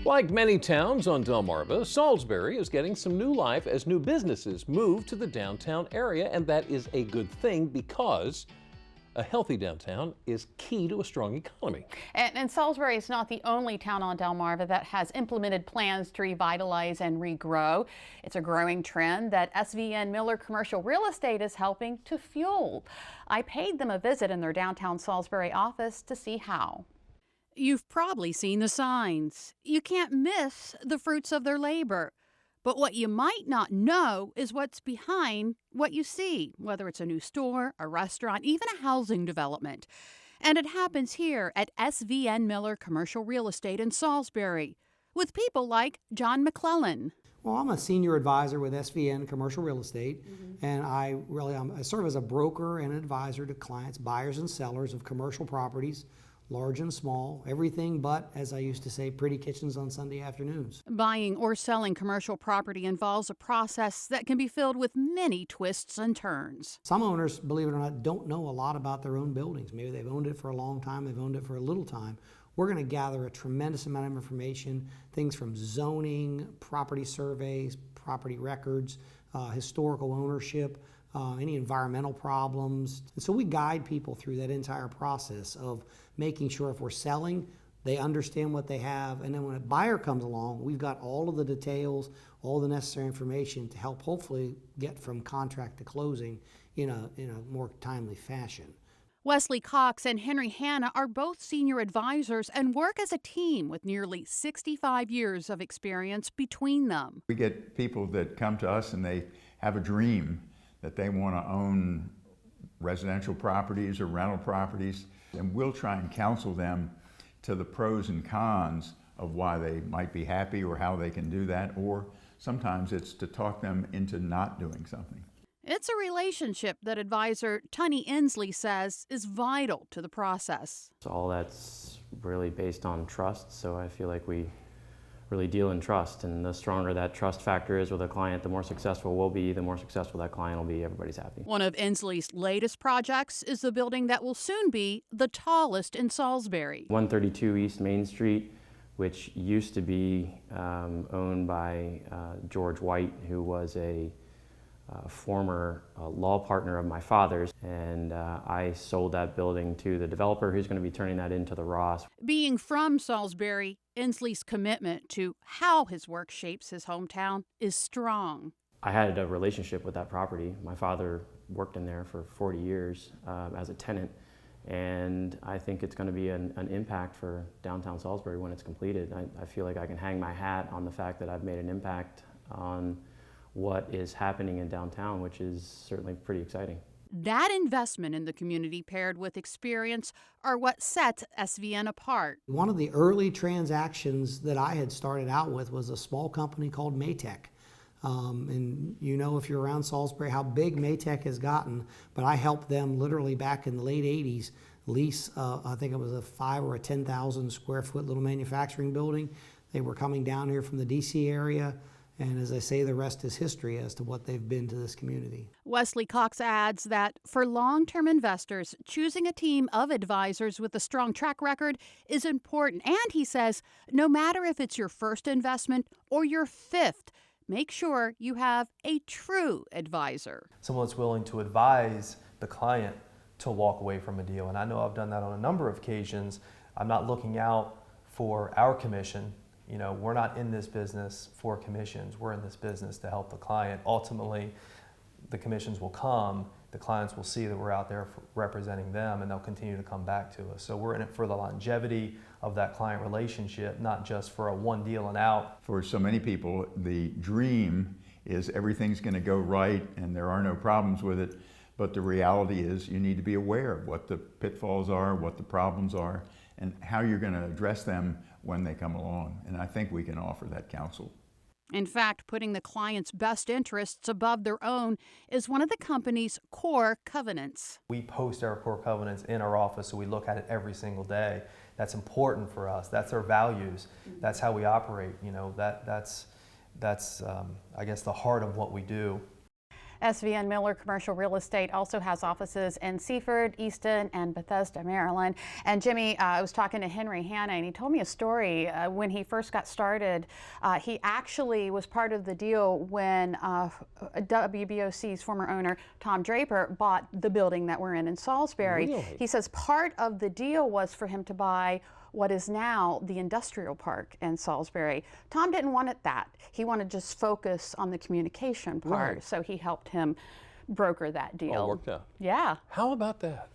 Like many towns on Delmarva, Salisbury is getting some new life as new businesses move to the downtown area, and that is a good thing because a healthy downtown is key to a strong economy. And Salisbury is not the only town on Delmarva that has implemented plans to revitalize and regrow. It's a growing trend that SVN Miller Commercial Real Estate is helping to fuel. I paid them a visit in their downtown Salisbury office to see how. You've probably seen the signs. You can't miss the fruits of their labor. But what you might not know is what's behind what you see, whether it's a new store, a restaurant, even a housing development. And it happens here at SVN Miller Commercial Real Estate in Salisbury with people like John McClellan. Well, I'm a senior advisor with SVN Commercial Real Estate, and I serve as a broker and advisor to clients, buyers and sellers of commercial properties, large and small, everything but, as I used to say, pretty kitchens on Sunday afternoons. Buying or selling commercial property involves a process that can be filled with many twists and turns. Some owners, believe it or not, don't know a lot about their own buildings. Maybe they've owned it for a long time, they've owned it for a little time. We're going to gather a tremendous amount of information, things from zoning, property surveys, property records, historical ownership, any environmental problems. And so we guide people through that entire process of making sure if we're selling, they understand what they have, and then when a buyer comes along, we've got all of the details, all the necessary information to help hopefully get from contract to closing in a more timely fashion. Wesley Cox and Henry Hanna are both senior advisors and work as a team with nearly 65 years of experience between them. We get people that come to us and they have a dream that they want to own residential properties or rental properties, and we'll try and counsel them to the pros and cons of why they might be happy or how they can do that, or sometimes it's to talk them into not doing something. It's a relationship that advisor Tunney Inslee says is vital to the process. So all that's really based on trust, so I feel like we really deal in trust, and the stronger that trust factor is with a client, the more successful we'll be, the more successful that client will be, everybody's happy. One of Inslee's latest projects is the building that will soon be the tallest in Salisbury. 132 East Main Street, which used to be owned by George White, who was a former law partner of my father's, and I sold that building to the developer who's going to be turning that into the Ross. Being from Salisbury, Inslee's commitment to how his work shapes his hometown is strong. I had a relationship with that property. My father worked in there for 40 years as a tenant, and I think it's going to be an impact for downtown Salisbury when it's completed. I feel like I can hang my hat on the fact that I've made an impact on what is happening in downtown, which is certainly pretty exciting. That investment in the community paired with experience are what sets SVN apart. One of the early transactions that I had started out with was a small company called Maytech. And you know, if you're around Salisbury, how big Maytech has gotten, but I helped them literally back in the late 80s lease, I think it was a 5 or a 10,000 square foot little manufacturing building. They were coming down here from the DC area. And as I say, the rest is history as to what they've been to this community. Wesley Cox adds that for long-term investors, choosing a team of advisors with a strong track record is important. And he says, no matter if it's your first investment or your fifth, make sure you have a true advisor. Someone that's willing to advise the client to walk away from a deal. And I know I've done that on a number of occasions. I'm not looking out for our commission. You know, we're not in this business for commissions. We're in this business to help the client. Ultimately, the commissions will come. The clients will see that we're out there representing them, and they'll continue to come back to us. So we're in it for the longevity of that client relationship, not just for a one deal and out. For so many people, the dream is everything's going to go right and there are no problems with it. But the reality is you need to be aware of what the pitfalls are, what the problems are, and how you're going to address them when they come along. And I think we can offer that counsel. In fact, putting the client's best interests above their own is one of the company's core covenants. We post our core covenants in our office, so we look at it every single day. That's important for us. That's our values. That's how we operate. You know, that's I guess the heart of what we do. SVN Miller Commercial Real Estate also has offices in Seaford, Easton, and Bethesda, Maryland. And Jimmy, I was talking to Hanna, and he told me a story. When he first got started, he actually was part of the deal when WBOC's former owner, Tom Draper, bought the building that we're in Salisbury. Really? He says part of the deal was for him to buy what is now the industrial park in Salisbury. Tom didn't want it that. He wanted to just focus on the communication part. Right. So he helped him broker that deal. All worked out. Yeah. How about that?